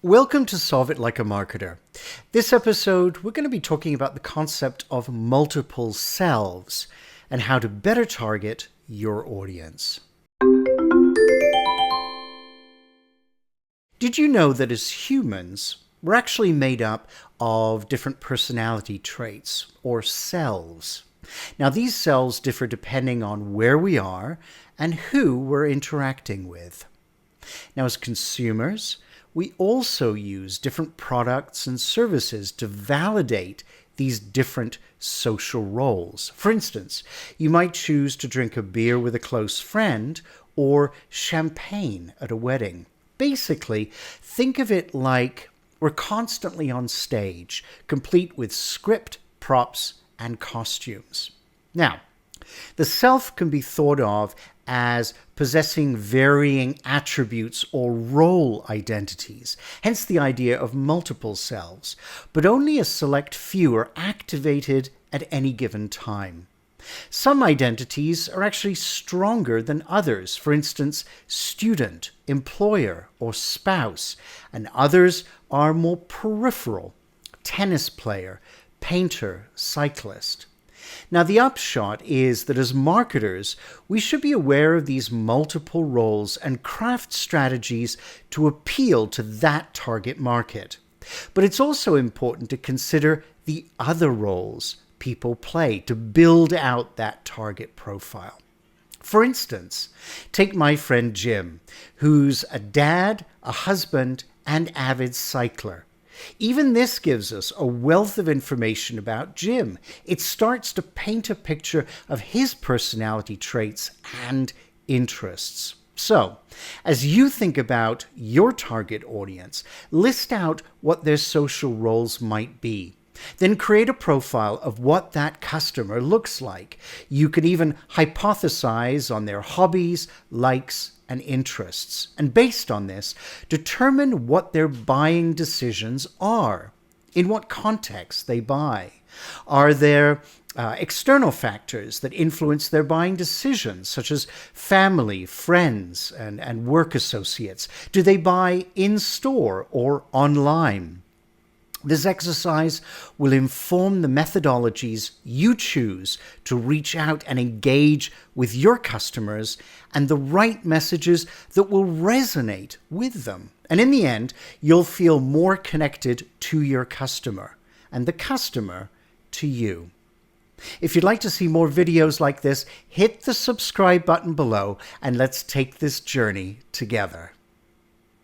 Welcome to Solve It Like a Marketer. This episode, we're going to be talking about the concept of multiple selves and how to better target your audience. Did you know that as humans, we're actually made up of different personality traits, or selves? Now, these selves differ depending on where we are and who we're interacting with. Now, as consumers, we also use different products and services to validate these different social roles. For instance, you might choose to drink a beer with a close friend or champagne at a wedding. Basically, think of it like we're constantly on stage, complete with script, props, and costumes. Now, the self can be thought of as possessing varying attributes or role identities, hence the idea of multiple selves, but only a select few are activated at any given time. Some identities are actually stronger than others, for instance, student, employer, or spouse, and others are more peripheral, tennis player, painter, cyclist. Now, the upshot is that as marketers, we should be aware of these multiple roles and craft strategies to appeal to that target market. But it's also important to consider the other roles people play to build out that target profile. For instance, take my friend Jim, who's a dad, a husband, and avid cycler. Even this gives us a wealth of information about Jim. It starts to paint a picture of his personality traits and interests. So, as you think about your target audience, list out what their social roles might be. Then create a profile of what that customer looks like. You can even hypothesize on their hobbies, likes, and interests. And based on this, determine what their buying decisions are, in what context they buy. Are there external factors that influence their buying decisions, such as family, friends, and work associates? Do they buy in-store or online? This exercise will inform the methodologies you choose to reach out and engage with your customers and the right messages that will resonate with them. And in the end, you'll feel more connected to your customer and the customer to you. If you'd like to see more videos like this, hit the subscribe button below and let's take this journey together.